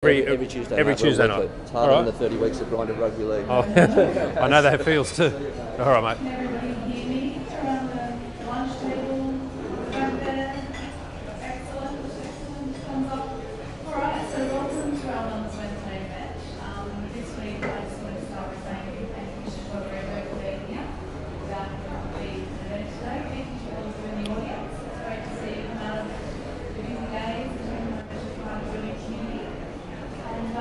Every Tuesday night. Every Tuesday night. It's harder than the 30 weeks of grinding rugby league. Oh, I know that feels too. All right, mate. Can everybody hear me around the lunch table? Back there? Excellent, excellent. Thumbs up. All right, so welcome to our Wellness Wednesday event. This week I just want to start by saying thank you to Todd Greenberg for being here. Without the event today, thank you to all of you in the audience. It's great to see you come out of the busy days and actually part of the really community. And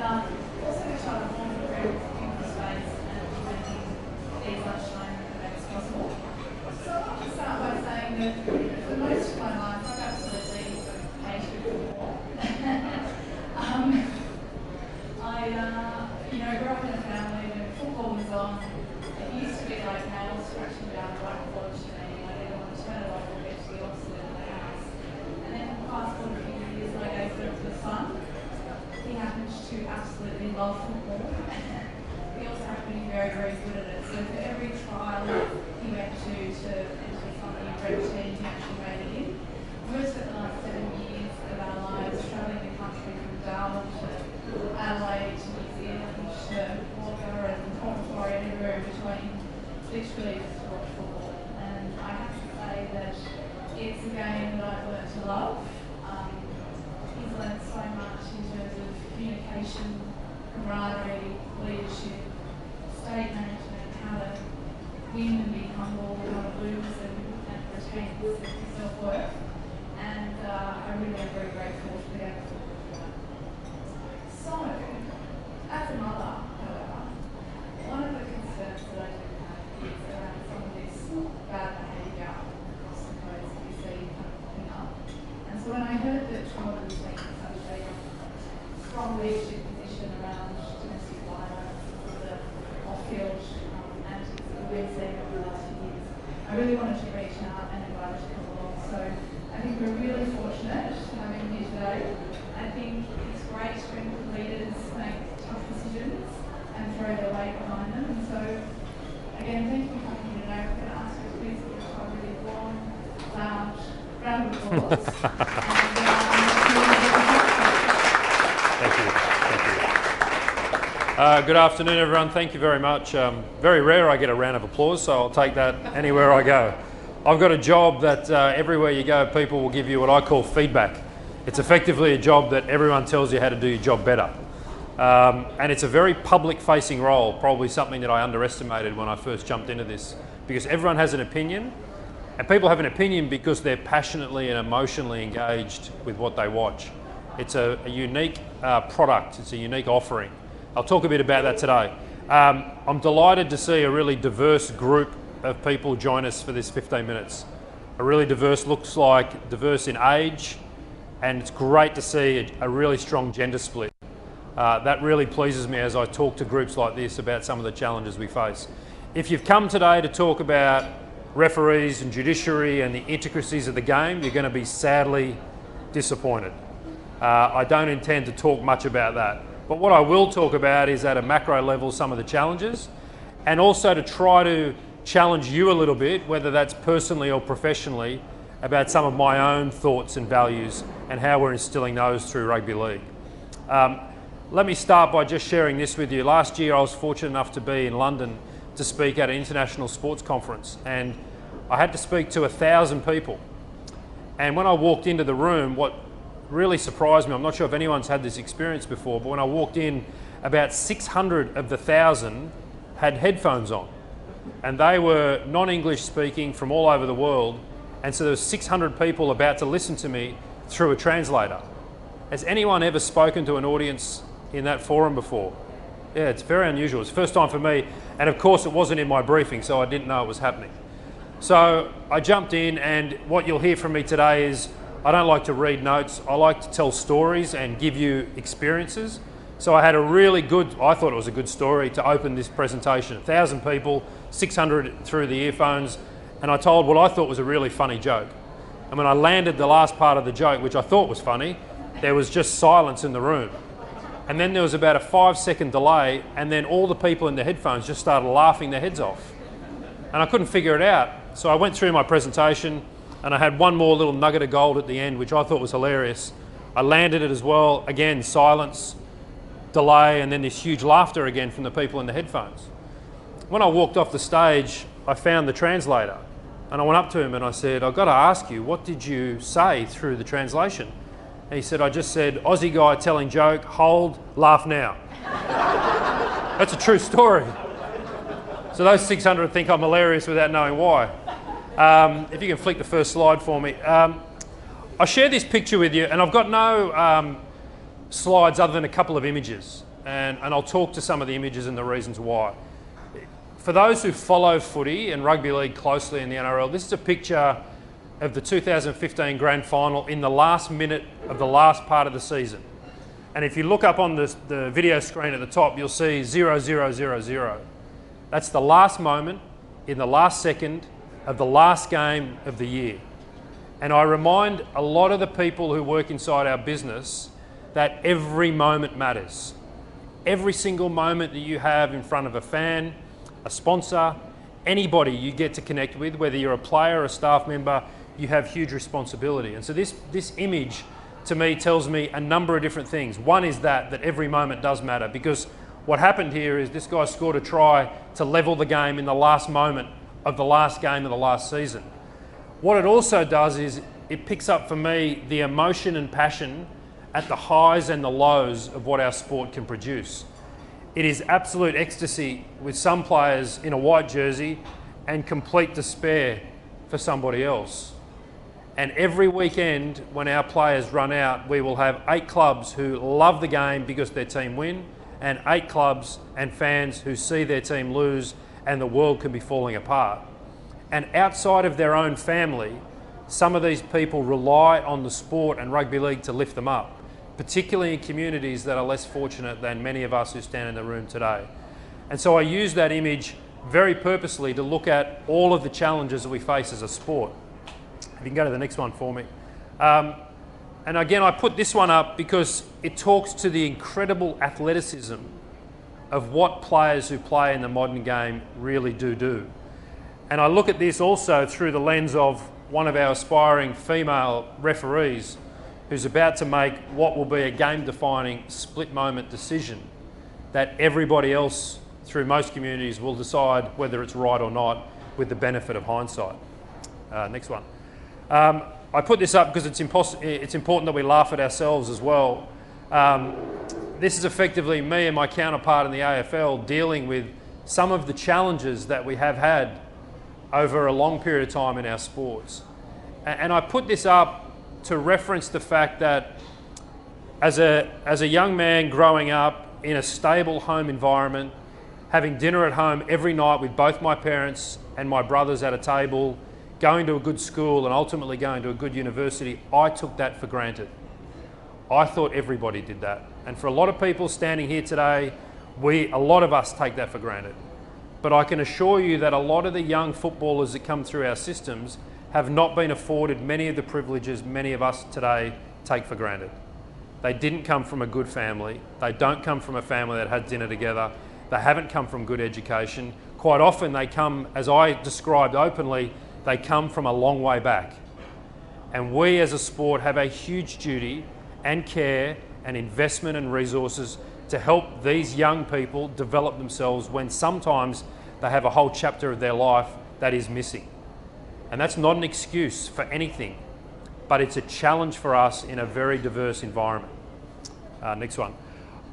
also to try to form a very beautiful space and making these lunchtime events possible. So I want to start by saying that for most of my life I've absolutely hated football. I grew up in a family where football was on. It used to be like nails scratching down the whiteboard to me. I didn't want to turn it off or get to the opposite end of the house. And then fast forward a few years and I gave birth to a son. He happens to absolutely love football. He also happened to be very, very good at it. So for every trial he went to enter some new rep team, he actually made it in. Most of the last 7 years of our lives travelling the country from Darwin to Adelaide to New Zealand to Walker and Victoria, everywhere in between, literally just to watch football. And I have to say that it's a game that I've learned to love. He's learned so much in terms of communication, camaraderie, leadership, state management, how to win and be humble, how to lose and retain self-worth. And I really am very grateful to be able to do that. So, as a mother, however, one of the concerns that I do have is around some of this bad behaviour across the coast that we see kind of popping up. And so when I heard that Todd was taking such a strong leadership position around domestic violence and the off-field antics that we've seen over the last few years, I really wanted to reach out and invite her to come along. So I think we're really fortunate to have him here today. I think it's great when leaders make tough decisions and throw their weight behind them. And so, again, thank you for coming here today. I'm going to ask you to please give us a really warm, loud round of applause. Thank you. Good afternoon, everyone. Thank you very much. Very rare I get a round of applause, so I'll take that anywhere I go. I've got a job that everywhere you go, people will give you what I call feedback. It's effectively a job that everyone tells you how to do your job better. And it's a very public-facing role, probably something that I underestimated when I first jumped into this, because everyone has an opinion, and people have an opinion because they're passionately and emotionally engaged with what they watch. It's a unique product, it's a unique offering. I'll talk a bit about that today. I'm delighted to see a really diverse group of people join us for this 15 minutes. A really diverse, looks like diverse in age, and it's great to see a really strong gender split. That really pleases me as I talk to groups like this about some of the challenges we face. If you've come today to talk about referees and judiciary and the intricacies of the game, you're going to be sadly disappointed. I don't intend to talk much about that. But what I will talk about is at a macro level some of the challenges, and also to try to challenge you a little bit, whether that's personally or professionally, about some of my own thoughts and values and how we're instilling those through rugby league. Let me start by just sharing this with you. Last year I was fortunate enough to be in London to speak at an international sports conference, and I had to speak to 1,000 people. And when I walked into the room, what really surprised me, I'm not sure if anyone's had this experience before, but when I walked in, about 600 of the 1,000 had headphones on. And they were non-English speaking from all over the world, and so there were 600 people about to listen to me through a translator. Has anyone ever spoken to an audience in that forum before? Yeah, it's very unusual. It's the first time for me, and of course it wasn't in my briefing, so I didn't know it was happening. So I jumped in, and what you'll hear from me today is I don't like to read notes. I like to tell stories and give you experiences. So I had a really good, I thought it was a good story to open this presentation. 1,000 people, 600 through the earphones, and I told what I thought was a really funny joke. And when I landed the last part of the joke, which I thought was funny, there was just silence in the room. And then there was about a 5-second delay, and then all the people in the headphones just started laughing their heads off. And I couldn't figure it out. So I went through my presentation, and I had one more little nugget of gold at the end, which I thought was hilarious. I landed it as well. Again, silence. delay and then this huge laughter again from the people in the headphones. When I walked off the stage, I found the translator and I went up to him and I said, "I've got to ask you, what did you say through the translation?" And he said, "I just said, Aussie guy telling joke, hold, laugh now." That's a true story. So those 600 think I'm hilarious without knowing why. If you can flick the first slide for me. I share this picture with you, and I've got no slides other than a couple of images, and I'll talk to some of the images and the reasons why. For those who follow footy and rugby league closely in the NRL, this is a picture of the 2015 grand final in the last minute of the last part of the season. And if you look up on the video screen at the top, you'll see 0-0-0-0. That's the last moment in the last second of the last game of the year. And I remind a lot of the people who work inside our business that every moment matters. Every single moment that you have in front of a fan, a sponsor, anybody you get to connect with, whether you're a player or a staff member, you have huge responsibility. And so this image to me tells me a number of different things. One is that every moment does matter, because what happened here is this guy scored a try to level the game in the last moment of the last game of the last season. What it also does is it picks up for me the emotion and passion at the highs and the lows of what our sport can produce. It is absolute ecstasy with some players in a white jersey and complete despair for somebody else. And every weekend when our players run out, we will have 8 clubs who love the game because their team win, and 8 clubs and fans who see their team lose and the world can be falling apart. And outside of their own family, some of these people rely on the sport and rugby league to lift them up, particularly in communities that are less fortunate than many of us who stand in the room today. And so I use that image very purposely to look at all of the challenges that we face as a sport. If you can go to the next one for me. And again, I put this one up because it talks to the incredible athleticism of what players who play in the modern game really do. And I look at this also through the lens of one of our aspiring female referees who's about to make what will be a game-defining split-moment decision that everybody else through most communities will decide whether it's right or not with the benefit of hindsight. Next one. I put this up because it's important that we laugh at ourselves as well. This is effectively me and my counterpart in the AFL dealing with some of the challenges that we have had over a long period of time in our sports. And I put this up to reference the fact that as a young man growing up in a stable home environment, having dinner at home every night with both my parents and my brothers at a table, going to a good school and ultimately going to a good university, I took that for granted. I thought everybody did that. And for a lot of people standing here today, a lot of us take that for granted. But I can assure you that a lot of the young footballers that come through our systems have not been afforded many of the privileges many of us today take for granted. They didn't come from a good family. They don't come from a family that had dinner together. They haven't come from good education. Quite often they come, as I described openly, they come from a long way back. And we as a sport have a huge duty and care and investment and resources to help these young people develop themselves when sometimes they have a whole chapter of their life that is missing. And that's not an excuse for anything, but it's a challenge for us in a very diverse environment. Next one.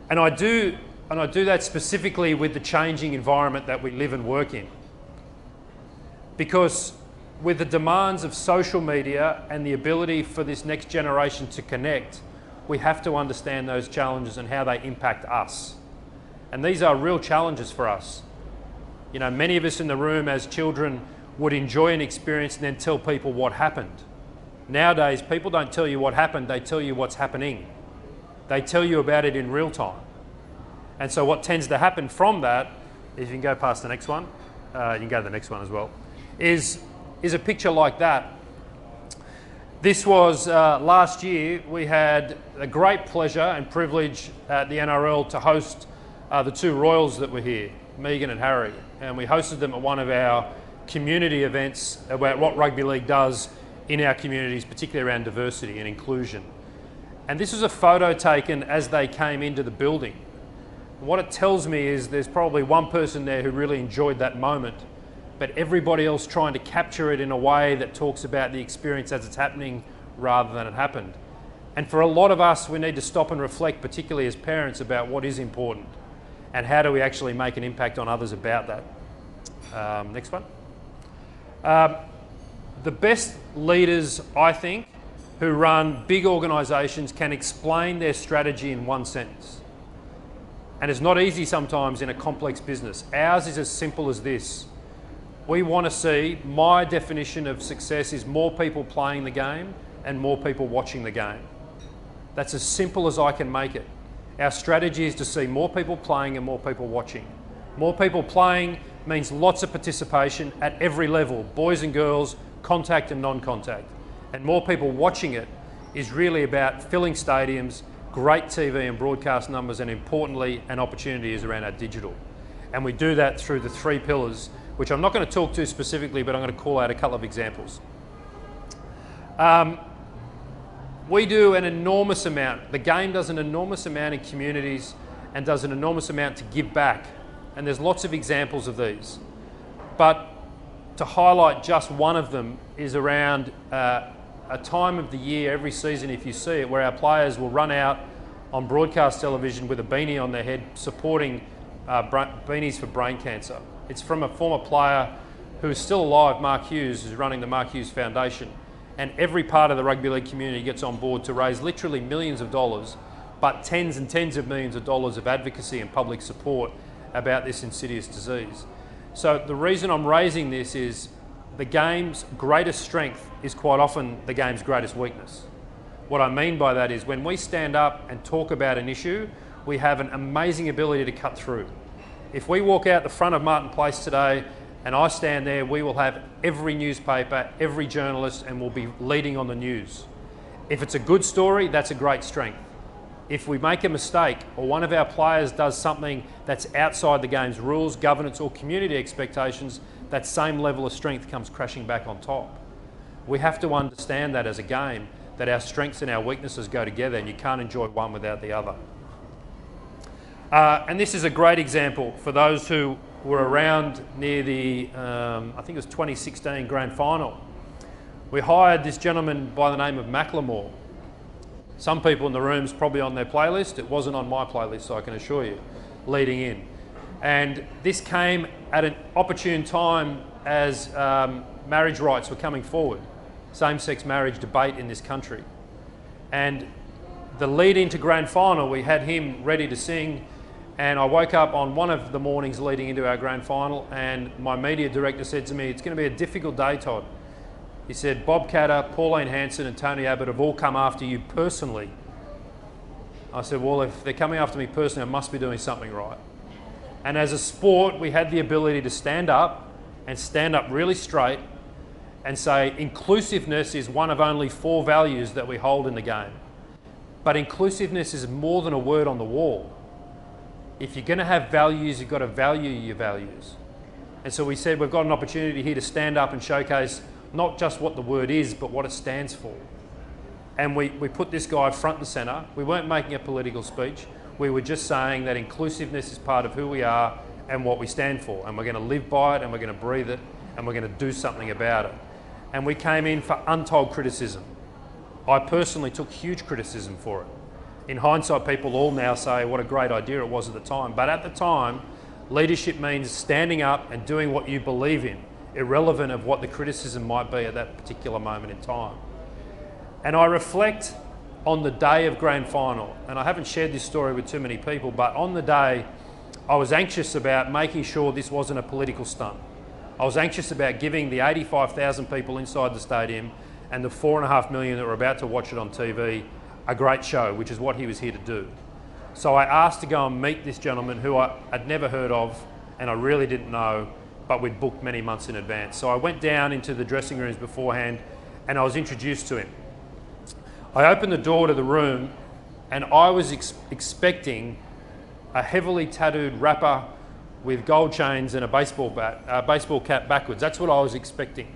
And I do that specifically with the changing environment that we live and work in. Because with the demands of social media and the ability for this next generation to connect, we have to understand those challenges and how they impact us. And these are real challenges for us. You know, many of us in the room as children would enjoy an experience and then tell people what happened. Nowadays, people don't tell you what happened, they tell you what's happening. They tell you about it in real time. And so what tends to happen from that, if you can go past the next one, you can go to the next one as well, is a picture like that. This was last year. We had a great pleasure and privilege at the NRL to host the 2 Royals that were here, Megan and Harry. And we hosted them at one of our community events about what rugby league does in our communities, particularly around diversity and inclusion. And this was a photo taken as they came into the building. What it tells me is there's probably one person there who really enjoyed that moment, but everybody else trying to capture it in a way that talks about the experience as it's happening rather than it happened. And for a lot of us, we need to stop and reflect, particularly as parents, about what is important and how do we actually make an impact on others about that. Next one. The best leaders, I think, who run big organisations can explain their strategy in one sentence. And it's not easy sometimes in a complex business. Ours is as simple as this. We want to see, my definition of success is more people playing the game and more people watching the game. That's as simple as I can make it. Our strategy is to see more people playing and more people watching. More people playing means lots of participation at every level, boys and girls, contact and non-contact. And more people watching it is really about filling stadiums, great TV and broadcast numbers, and importantly, an opportunity is around our digital. And we do that through the 3 pillars, which I'm not going to talk to specifically, but I'm going to call out a couple of examples. We do an enormous amount. The game does an enormous amount in communities and does an enormous amount to give back. And there's lots of examples of these. But to highlight just one of them is around a time of the year, every season, if you see it, where our players will run out on broadcast television with a beanie on their head supporting Beanies for Brain Cancer. It's from a former player who is still alive, Mark Hughes, who's running the Mark Hughes Foundation. And every part of the rugby league community gets on board to raise literally millions of dollars, but tens and tens of millions of dollars of advocacy and public support about this insidious disease. So the reason I'm raising this is the game's greatest strength is quite often the game's greatest weakness. What I mean by that is when we stand up and talk about an issue, we have an amazing ability to cut through. If we walk out the front of Martin Place today and I stand there, we will have every newspaper, every journalist, and we'll be leading on the news. If it's a good story, that's a great strength. If we make a mistake or one of our players does something that's outside the game's rules, governance, or community expectations, that same level of strength comes crashing back on top. We have to understand that as a game, that our strengths and our weaknesses go together and you can't enjoy one without the other. And this is a great example for those who were around near the, I think it was 2016 grand final. We hired this gentleman by the name of Macklemore. Some people in the room's probably on their playlist. It wasn't on my playlist, so I can assure you, leading in. And this came at an opportune time as marriage rights were coming forward, same-sex marriage debate in this country. And the lead into grand final, we had him ready to sing, and I woke up on one of the mornings leading into our grand final, and my media director said to me, "It's going to be a difficult day, Todd." He said, "Bob Catter, Pauline Hanson and Tony Abbott have all come after you personally." I said, "Well, if they're coming after me personally, I must be doing something right." And as a sport, we had the ability to stand up and stand up really straight and say inclusiveness is one of only 4 values that we hold in the game. But inclusiveness is more than a word on the wall. If you're going to have values, you've got to value your values. And so we said we've got an opportunity here to stand up and showcase not just what the word is, but what it stands for. And we put this guy front and centre. We weren't making a political speech. We were just saying that inclusiveness is part of who we are and what we stand for. And we're going to live by it, and we're going to breathe it, and we're going to do something about it. And we came in for untold criticism. I personally took huge criticism for it. In hindsight, people all now say what a great idea it was at the time. But at the time, leadership means standing up and doing what you believe in, irrelevant of what the criticism might be at that particular moment in time. And I reflect on the day of grand final, and I haven't shared this story with too many people, but on the day, I was anxious about making sure this wasn't a political stunt. I was anxious about giving the 85,000 people inside the stadium and the 4.5 million that were about to watch it on TV a great show, which is what he was here to do. So I asked to go and meet this gentleman who I had never heard of and I really didn't know, but we'd booked many months in advance. So I went down into the dressing rooms beforehand and I was introduced to him. I opened the door to the room and I was expecting a heavily tattooed rapper with gold chains and a baseball cap backwards. That's what I was expecting.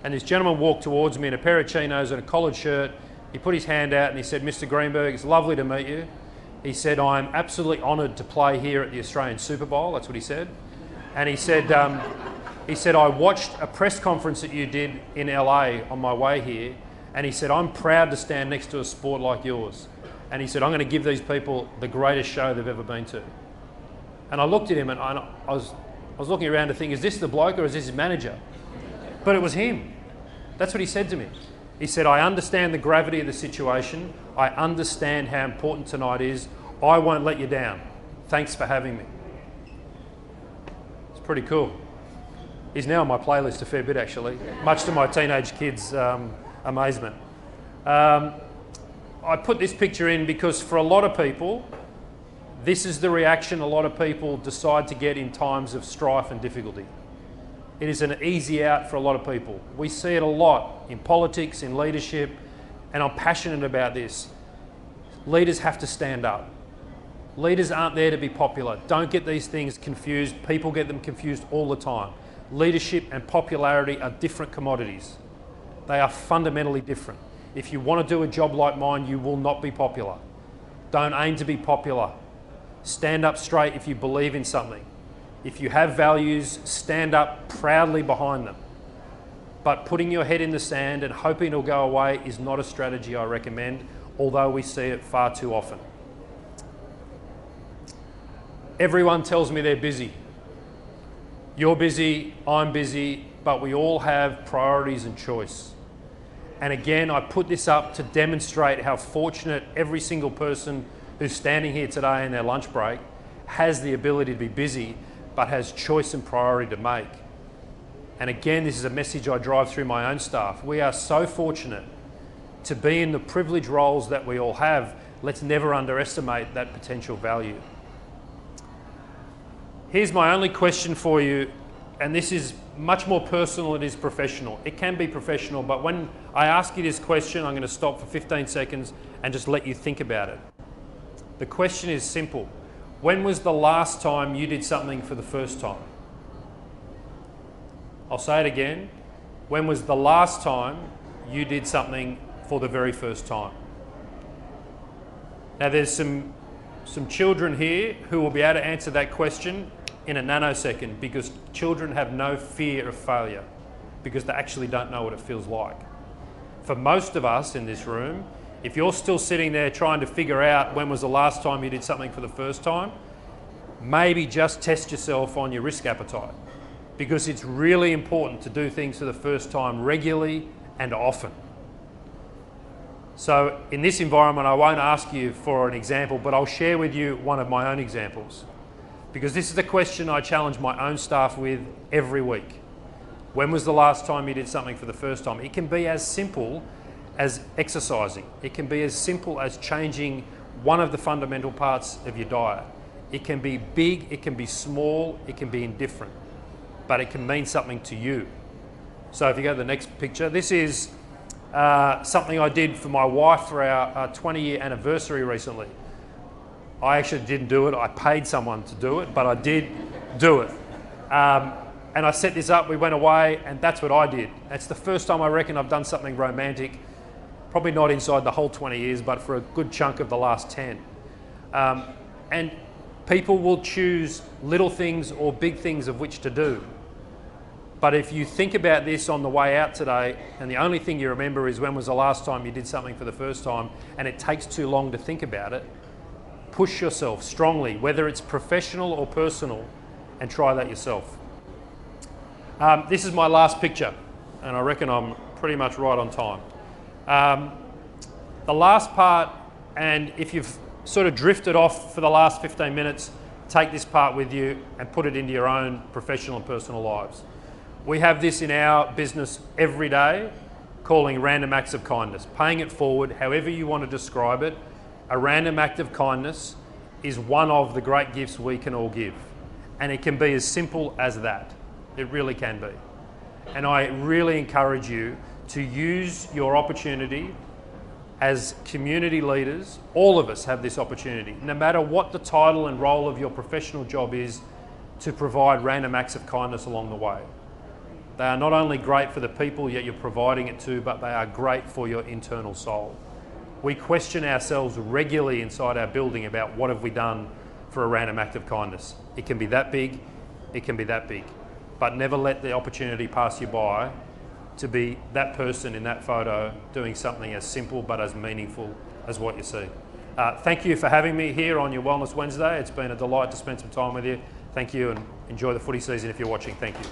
And this gentleman walked towards me in a pair of chinos and a collared shirt. He put his hand out and he said, "Mr. Greenberg, it's lovely to meet you." He said, I'm absolutely honoured to play here at the Australian Super Bowl. That's what he said. And he said, I watched a press conference that you did in LA on my way here. And he said, I'm proud to stand next to a sport like yours. And he said, I'm going to give these people the greatest show they've ever been to. And I looked at him and I was looking around to think, is this the bloke or is this his manager? But it was him. That's what he said to me. He said, I understand the gravity of the situation. I understand how important tonight is. I won't let you down. Thanks for having me. It's pretty cool. He's now on my playlist a fair bit, actually, much to my teenage kids' amazement. I put this picture in because for a lot of people, this is the reaction a lot of people decide to get in times of strife and difficulty. It is an easy out for a lot of people. We see it a lot in politics, in leadership, and I'm passionate about this. Leaders have to stand up. Leaders aren't there to be popular. Don't get these things confused. People get them confused all the time. Leadership and popularity are different commodities. They are fundamentally different. If you want to do a job like mine, you will not be popular. Don't aim to be popular. Stand up straight if you believe in something. If you have values, stand up proudly behind them. But putting your head in the sand and hoping it'll go away is not a strategy I recommend, although we see it far too often. Everyone tells me they're busy. You're busy, I'm busy, but we all have priorities and choice. And again, I put this up to demonstrate how fortunate every single person who's standing here today in their lunch break has the ability to be busy, but has choice and priority to make. And again, this is a message I drive through my own staff. We are so fortunate to be in the privileged roles that we all have. Let's never underestimate that potential value. Here's my only question for you, and this is much more personal than it is professional. It can be professional, but when I ask you this question, I'm going to stop for 15 seconds and just let you think about it. The question is simple. When was the last time you did something for the first time? I'll say it again. When was the last time you did something for the very first time? Now there's some children here who will be able to answer that question in a nanosecond, because children have no fear of failure because they actually don't know what it feels like. For most of us in this room, if you're still sitting there trying to figure out when was the last time you did something for the first time, maybe just test yourself on your risk appetite, because it's really important to do things for the first time regularly and often. So in this environment, I won't ask you for an example, but I'll share with you one of my own examples, because this is the question I challenge my own staff with every week. When was the last time you did something for the first time? It can be as simple as exercising. It can be as simple as changing one of the fundamental parts of your diet. It can be big, it can be small, it can be indifferent, but it can mean something to you. So if you go to the next picture, this is something I did for my wife for our 20-year anniversary recently. I actually didn't do it. I paid someone to do it, but I did do it. And I set this up, we went away, and that's what I did. It's the first time I reckon I've done something romantic, probably not inside the whole 20 years, but for a good chunk of the last 10. And people will choose little things or big things of which to do. But if you think about this on the way out today, and the only thing you remember is when was the last time you did something for the first time, and it takes too long to think about it, push yourself strongly, whether it's professional or personal, and try that yourself. This is my last picture, and I reckon I'm pretty much right on time. The last part, and if you've sort of drifted off for the last 15 minutes, take this part with you and put it into your own professional and personal lives. We have this in our business every day, calling random acts of kindness. Paying it forward, however you want to describe it, a random act of kindness is one of the great gifts we can all give. And it can be as simple as that. It really can be. And I really encourage you to use your opportunity as community leaders. All of us have this opportunity, no matter what the title and role of your professional job is, to provide random acts of kindness along the way. They are not only great for the people that you're providing it to, but they are great for your internal soul. We question ourselves regularly inside our building about what have we done for a random act of kindness. It can be that big, it can be that big, but never let the opportunity pass you by to be that person in that photo doing something as simple but as meaningful as what you see. Thank you for having me here on your Wellness Wednesday. It's been a delight to spend some time with you. Thank you, and enjoy the footy season if you're watching. Thank you.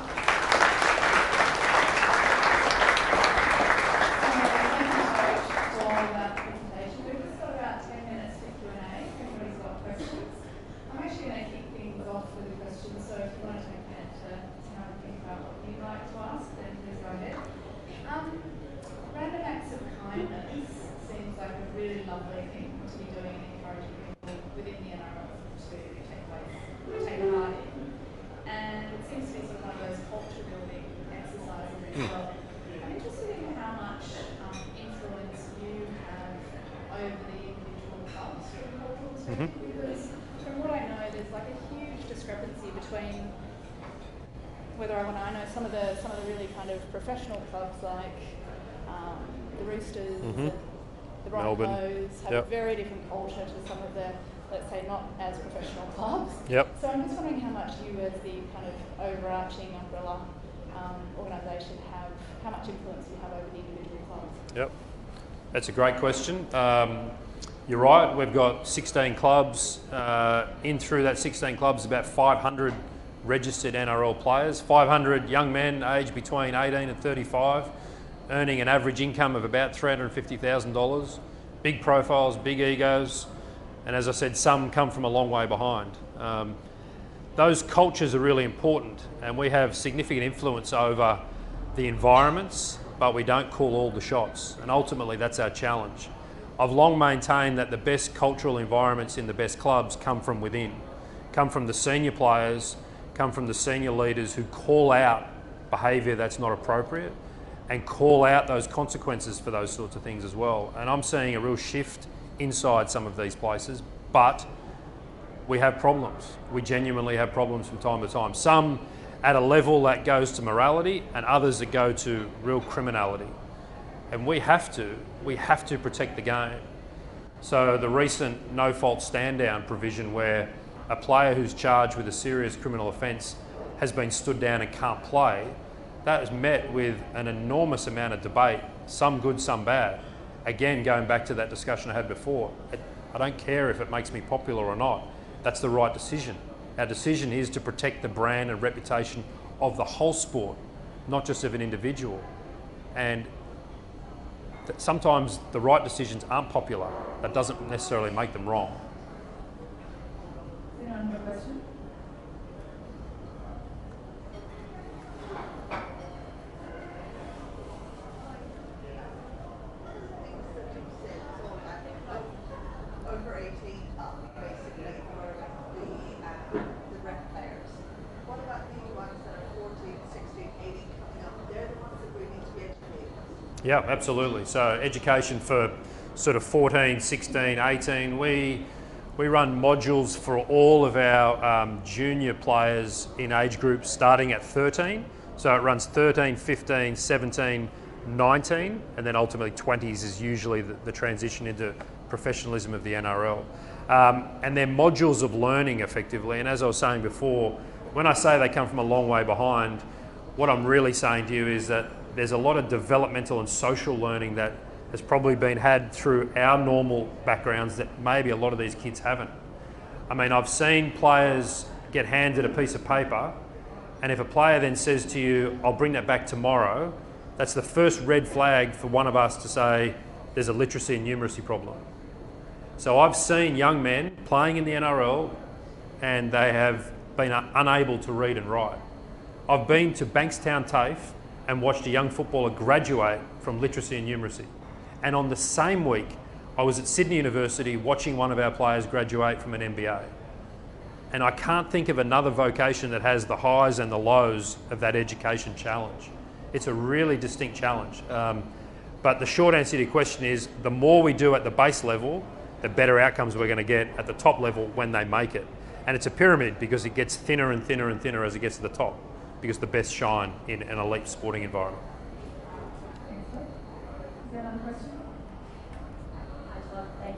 Because from what I know, there's like a huge discrepancy between when I know some of the really kind of professional clubs like the Roosters, the Broncos have a very different culture to some of the, let's say, not as professional clubs. So I'm just wondering how much you, as the kind of overarching umbrella organisation, how much influence you have over the individual clubs. That's a great question. You're right, we've got 16 clubs. In through that 16 clubs, about 500 registered NRL players, 500 young men aged between 18 and 35, earning an average income of about $350,000. Big profiles, big egos, and as I said, some come from a long way behind. Those cultures are really important, and we have significant influence over the environments, but we don't call all the shots, and ultimately that's our challenge. I've long maintained that the best cultural environments in the best clubs come from within, come from the senior players, come from the senior leaders who call out behaviour that's not appropriate and call out those consequences for those sorts of things as well. And I'm seeing a real shift inside some of these places, but we have problems. We genuinely have problems from time to time. Some at a level that goes to morality and others that go to real criminality. And we have to protect the game. So the recent no-fault stand-down provision where a player who's charged with a serious criminal offence has been stood down and can't play, that is met with an enormous amount of debate, some good, some bad. Again, going back to that discussion I had before, I don't care if it makes me popular or not. That's the right decision. Our decision is to protect the brand and reputation of the whole sport, not just of an individual. And sometimes the right decisions aren't popular. That doesn't necessarily make them wrong. Anyone have a question? Over 18 up, basically, for the rec players. What about the ones that are 14, 16, 18 coming up? They're the ones that we need to be educated. Yeah, absolutely. So education for sort of 14, 16, 18. We run modules for all of our junior players in age groups starting at 13. So it runs 13, 15, 17, 19, and then ultimately 20s is usually the transition into professionalism of the NRL. And they're modules of learning effectively. And as I was saying before, when I say they come from a long way behind, what I'm really saying to you is that there's a lot of developmental and social learning that has probably been had through our normal backgrounds that maybe a lot of these kids haven't. I mean, I've seen players get handed a piece of paper, and if a player then says to you, I'll bring that back tomorrow, that's the first red flag for one of us to say there's a literacy and numeracy problem. So I've seen young men playing in the NRL and they have been unable to read and write. I've been to Bankstown TAFE and watched a young footballer graduate from literacy and numeracy. And on the same week, I was at Sydney University watching one of our players graduate from an MBA. And I can't think of another vocation that has the highs and the lows of that education challenge. It's a really distinct challenge. But the short answer to your question is, the more we do at the base level, the better outcomes we're going to get at the top level when they make it. And it's a pyramid because it gets thinner and thinner and thinner as it gets to the top, because the best shine in an elite sporting environment. Is there another question?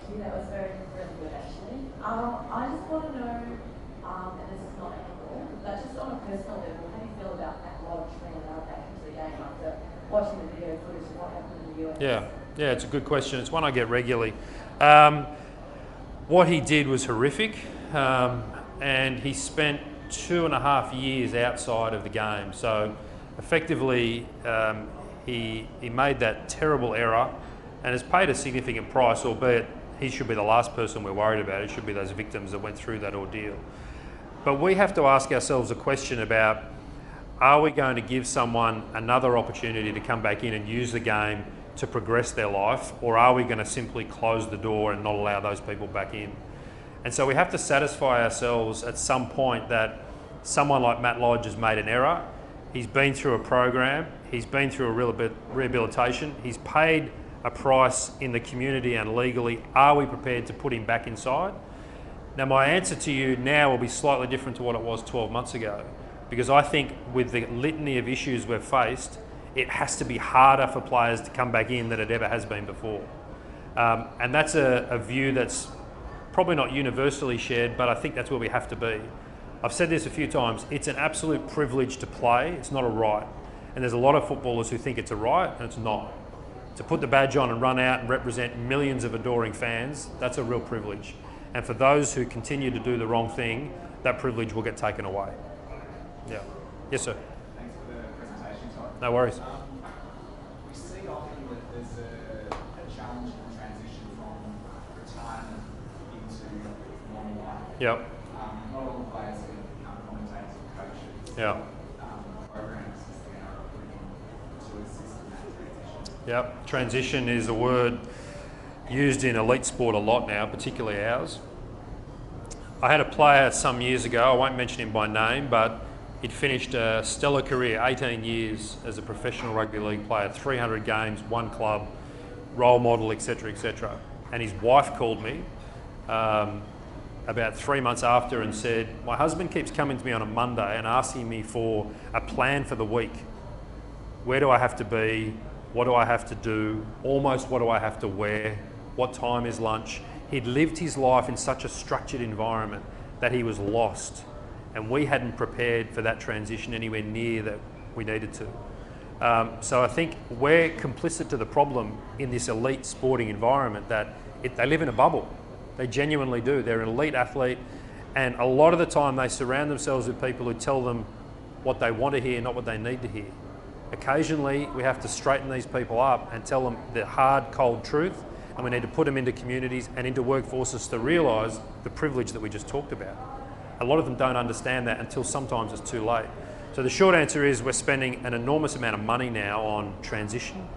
you. That was really good actually. I just want to know, and this is not ethical, but just on a personal level, how do you feel about Matt Lodge being allowed back into the game after watching the video footage of what happened in the US? Yeah, it's a good question. It's one I get regularly. What he did was horrific, and he spent 2.5 years outside of the game. So effectively, he made that terrible error and has paid a significant price, albeit he should be the last person we're worried about. It should be those victims that went through that ordeal. But we have to ask ourselves a question about, are we going to give someone another opportunity to come back in and use the game to progress their life, or are we going to simply close the door and not allow those people back in? And so we have to satisfy ourselves at some point that someone like Matt Lodge has made an error. He's been through a program, he's been through a rehabilitation, he's paid a price in the community and legally. Are we prepared to put him back inside? Now, my answer to you now will be slightly different to what it was 12 months ago, because I think with the litany of issues we've faced, it has to be harder for players to come back in than it ever has been before. And that's a view that's probably not universally shared, but I think that's where we have to be. I've said this a few times, it's an absolute privilege to play, it's not a right. And there's a lot of footballers who think it's a right, and it's not. To put the badge on and run out and represent millions of adoring fans, that's a real privilege. And for those who continue to do the wrong thing, that privilege will get taken away. Yeah. Yes, sir. Thanks for the presentation, Todd. No worries. We see often that there's a challenge in transition from retirement into normal life. Yep. Not all the players can become commentators or coaches. Yeah. Programs as they are looking to assist in that transition. Yep. Transition is a word used in elite sport a lot now, particularly ours. I had a player some years ago, I won't mention him by name, but he'd finished a stellar career, 18 years as a professional rugby league player, 300 games, one club, role model, etc., etc. And his wife called me about 3 months after and said, my husband keeps coming to me on a Monday and asking me for a plan for the week. Where do I have to be? What do I have to do? Almost what do I have to wear? What time is lunch? He'd lived his life in such a structured environment that he was lost, and we hadn't prepared for that transition anywhere near that we needed to. So I think we're complicit to the problem in this elite sporting environment that they live in a bubble. They genuinely do. They're an elite athlete, and a lot of the time they surround themselves with people who tell them what they want to hear, not what they need to hear. Occasionally we have to straighten these people up and tell them the hard, cold truth, and we need to put them into communities and into workforces to realise the privilege that we just talked about. A lot of them don't understand that until sometimes it's too late. So the short answer is we're spending an enormous amount of money now on transition.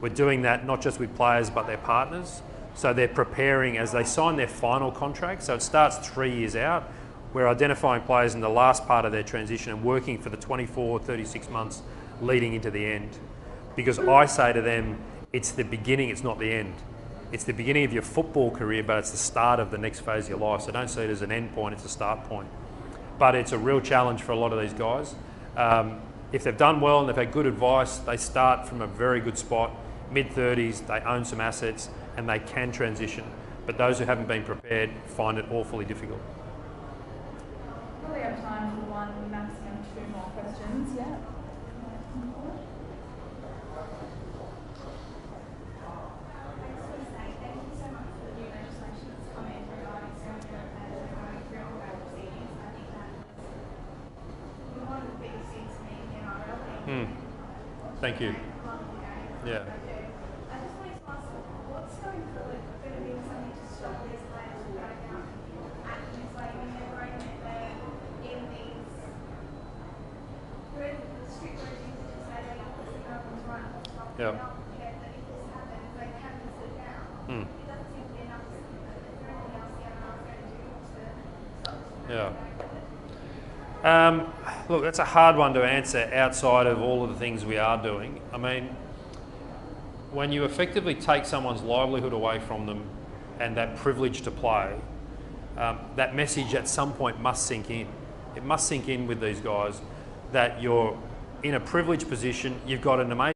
We're doing that not just with players but their partners. So they're preparing as they sign their final contract. So it starts 3 years out. We're identifying players in the last part of their transition and working for the 24, 36 months leading into the end. Because I say to them, it's the beginning, it's not the end. It's the beginning of your football career, but it's the start of the next phase of your life. So don't see it as an end point, it's a start point. But it's a real challenge for a lot of these guys. If they've done well and they've had good advice, they start from a very good spot, mid-30s, they own some assets and they can transition. But those who haven't been prepared find it awfully difficult. Probably have time for one, maximum 2 more questions. Yeah. Thank you. Yeah. I just wanted to ask, what's going forward going to be something to stop these players from going out acting this way when they're growing that they're in these strict regimes to say they obviously no one's right and what's wrong. Yeah. They don't care that if this happens, they can sit down. It doesn't seem to be enough. Is there anything else the NRL's going to do to stop this? Yeah. Look, that's a hard one to answer outside of all of the things we are doing. I mean, when you effectively take someone's livelihood away from them and that privilege to play, that message at some point must sink in. It must sink in with these guys that you're in a privileged position, you've got an amazing